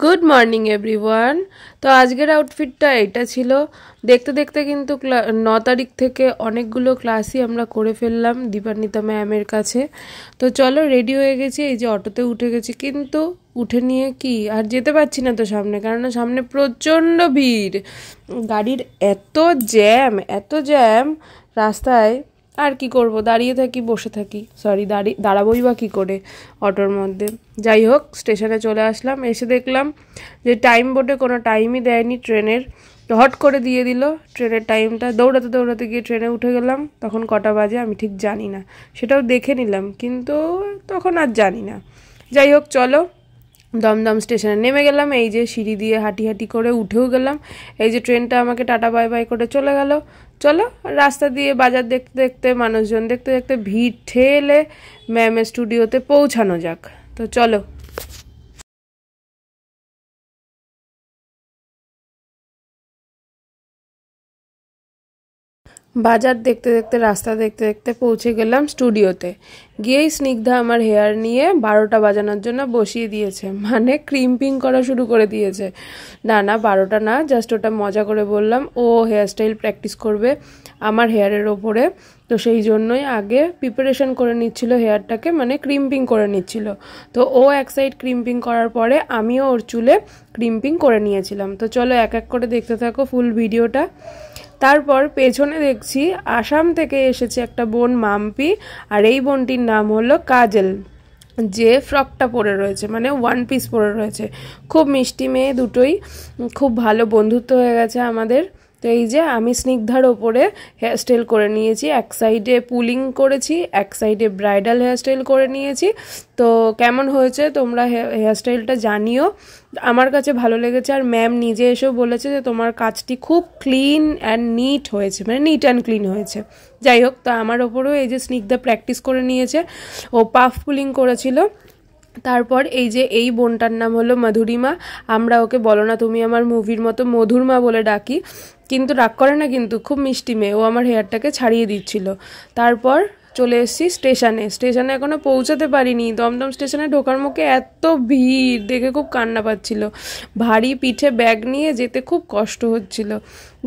Good morning everyone. তো আজকের আউটফিটটা এটা ছিল। দেখতে দেখতে কিন্তু 9 তারিখ থেকে অনেকগুলো ক্লাসই আমরা করে ফেললাম দীপান্বিতা ম্যামের কাছে। তো চলো রেডি হয়ে গেছি, এই যে অটোতে উঠে গেছি, কিন্তু উঠে নিয়ে কি আর যেতে পারছি না তো সামনে, কারণ সামনে প্রচণ্ড ভিড়, গাড়ির এত জ্যাম রাস্তায়। আর কি করব, দাঁড়িয়ে থাকি বসে থাকি, সরি দাঁড়াবোই বা কী করে অটোর মধ্যে। যাই হোক, স্টেশনে চলে আসলাম, এসে দেখলাম যে টাইম বোর্ডে কোনো টাইমই দেয়নি ট্রেনের। হট করে দিয়ে দিল ট্রেনের টাইমটা। দৌড়াতে দৌড়াতে গিয়ে ট্রেনে উঠে গেলাম। তখন কটা বাজে আমি ঠিক জানি না, সেটাও দেখে নিলাম, কিন্তু তখন আর জানি না। যাই হোক, চলো দমদম স্টেশনে নেমে গেলাম। এই যে সিঁড়ি দিয়ে হাঁটি হাঁটি করে উঠেও গেলাম। এই যে ট্রেনটা আমাকে টাটা বাই বাই করে চলে গেল। চলো রাস্তা দিয়ে বাজার দেখতে দেখতে, মানুষজন দেখতে দেখতে, ভিড় ঠেলে ম্যামের স্টুডিওতে পৌঁছানো যাক। তো চলো। বাজার দেখতে দেখতে, রাস্তা দেখতে দেখতে পৌঁছে গেলাম স্টুডিওতে। গিয়েই স্নিগ্ধা আমার হেয়ার নিয়ে 12টা বাজানোর জন্য বসিয়ে দিয়েছে, মানে ক্রিম্পিং করা শুরু করে দিয়েছে। না 12টা না, জাস্ট ওটা মজা করে বললাম। ও হেয়ারস্টাইল প্র্যাকটিস করবে আমার হেয়ারের ওপরে, তো সেই জন্যই আগে প্রিপারেশন করে নিচ্ছিল হেয়ারটাকে, মানে ক্রিম্পিং করে নিচ্ছিল। তো ও এক সাইড ক্রিম্পিং করার পরে আমিও ওর চুলে ক্রিম্পিং করে নিয়েছিলাম। তো চলো এক এক করে দেখতে থাকো ফুল ভিডিওটা। তারপর পেছনে দেখছি আসাম থেকে এসেছে একটা বোন, মাম্পি, আর এই বোনটির নাম হলো কাজল, যে ফ্রকটা পরে রয়েছে, মানে ওয়ান পিস পরে রয়েছে। খুব মিষ্টি মেয়ে দুটোই, খুব ভালো বন্ধুত্ব হয়ে গেছে আমাদের। তো এই যে আমি স্নিগ্ধার ওপরে হেয়ারস্টাইল করে নিয়েছি, এক সাইডে পুলিং করেছি, এক সাইডে ব্রাইডাল হেয়ারস্টাইল করে নিয়েছি। তো কেমন হয়েছে তোমরা হেয়ারস্টাইলটা জানিও, আমার কাছে ভালো লেগেছে। আর ম্যাম নিজে এসেও বলেছে যে তোমার কাজটি খুব ক্লিন অ্যান্ড নিট হয়েছে, মানে নিট অ্যান্ড ক্লিন হয়েছে। যাই হোক, তো আমার ওপরেও এই যে স্নিগ্ধা প্র্যাকটিস করে নিয়েছে, ও পাফ পুলিং করেছিল। তারপর এই যে এই বোনটার নাম হলো মাধুরিমা, আমরা ওকে বলো না তুমি আমার মুভির মতো মধুরমা বলে ডাকি, কিন্তু রাগ করে না, কিন্তু খুব মিষ্টি মেয়ে। ও আমার হেয়ারটাকে ছাড়িয়ে দিচ্ছিল। তারপর চলে এসেছি স্টেশনে এখনো পৌঁছাতে পারিনি। দমদম স্টেশনে ঢোকার মুখে এত ভিড় দেখে খুব কান্না পাচ্ছিল, ভারী পিঠে ব্যাগ নিয়ে যেতে খুব কষ্ট হচ্ছিল।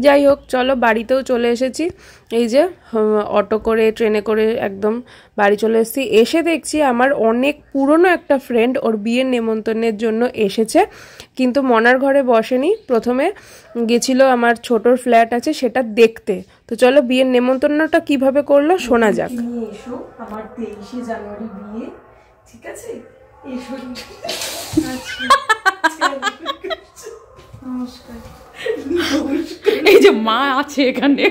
যাই হোক, চলো বাড়িতেও চলে এসেছি। এই যে অটো করে ট্রেনে করে একদম বাড়ি চলে এসেছি। এসে দেখছি আমার অনেক পুরনো একটা ফ্রেন্ড ওর বিয়ের নেমন্তন্নের জন্য এসেছে, কিন্তু মনার ঘরে বসেনি। প্রথমে গেছিল আমার ছোটর ফ্ল্যাট আছে সেটা দেখতে। তো চলো বিয়ের নেমন্তন্নটা কিভাবে করলো শোনা যাক। এসো, আমার 23শে জানুয়ারি বিয়ে, ঠিক আছে? এসো। নমস্কার। এই যে মা আছে এখানে।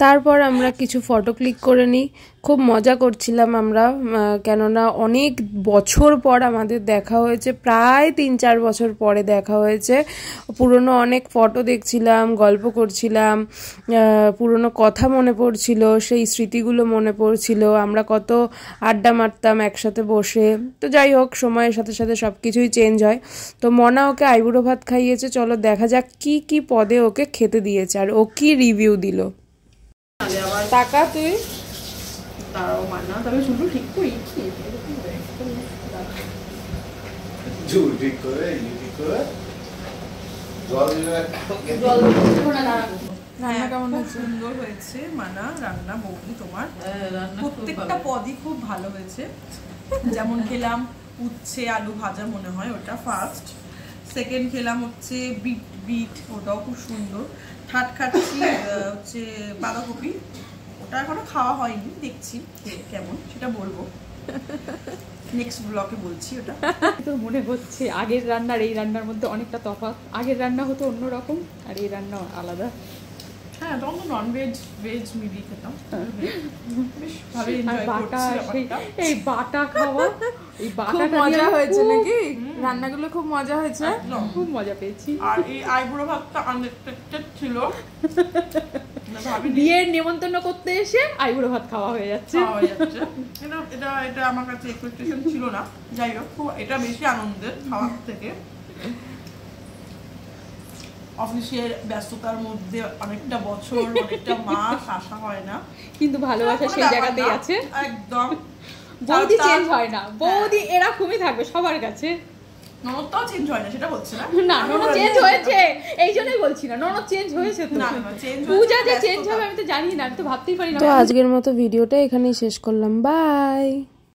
তারপর আমরা কিছু ফটো ক্লিক করে নিই, খুব মজা করছিলাম আমরা, কেননা অনেক বছর পর আমাদের দেখা হয়েছে, প্রায় 3-4 বছর পরে দেখা হয়েছে। পুরনো অনেক ফটো দেখছিলাম, গল্প করছিলাম, পুরনো কথা মনে পড়ছিল, সেই স্মৃতিগুলো মনে পড়ছিল, আমরা কত আড্ডা মারতাম একসাথে বসে। তো যাই হোক, সময়ের সাথে সাথে সব কিছুই চেঞ্জ হয়। তো মনা ওকে আইবুড়ো ভাত খাইয়েছে, চলো দেখা যাক কি কি পদে ওকে খেতে দিয়েছে আর ও কি রিভিউ দিল। টাকা তুই তারাও মানা, তবে শুধু ঠিক করি রান্না কেমন হয়েছে? সুন্দর হয়েছে মানা রান্না, বৌদি তোমার প্রত্যেকটা পদই খুব ভালো হয়েছে। যেমন খেলাম উচ্ছে আলু ভাজা, মনে হয় ওটা ফার্স্ট। সেকেন্ড খেলাম হচ্ছে বিট, ওটাও খুব সুন্দর। থার্ড খাচ্ছি হচ্ছে বাঁধাকপি, ওটা এখনো খাওয়া হয়নি, দেখছি কেমন সেটা বলবো নেক্সট ব্লকে বলছি। ওটা তোর মনে হচ্ছে আগের রান্নার এই রান্নার মধ্যে অনেকটা তফাৎ। আগের রান্না হতো অন্যরকম আর এই রান্না আলাদা। হ্যাঁ, তখন তো ননভেজ ভেজ মিলিয়ে খেতাম, বেশ ভালো এনজয় করছি। এই বাটা খাওয়া, এই বাটা মজা হয়েছে নাকি? রান্নাগুলো খুব মজা হয়েছে, খুব মজা পেয়েছি। আর এই আইবুড়ো ভাতটা আনএক্সপেক্টেড ছিল। বিয়ের নেমন্তন্ন করতে এসে আইবুড়ো ভাত খাওয়া হয়ে যাচ্ছে। এটা আমার কাছে এক্সপেকটেশন ছিল না। যাই হোক, এটা বেশি আনন্দের খাওয়ার থেকে। অফিসের ব্যস্ততার মধ্যে অনেকটা বছর, অনেকটা মাস আসা হয় না, কিন্তু ভালোবাসা সেই জায়গাতেই আছে একদম। বৌদি চেঞ্জ হয় না, বৌদি এরকমই থাকবে সবার কাছে। ননদটাও চেঞ্জ হয় না সেটা হচ্ছে না না ননদ চেঞ্জ হয়েছে, এই জন্যই বলছি না ননদ চেঞ্জ হয়েছে তো। না চেঞ্জ পূজা যে চেঞ্জ হবে আমি তো জানি না, আমি তো ভাবতেই পারি না। তো আজকের মতো ভিডিওটা এখানেই শেষ করলাম, বাই।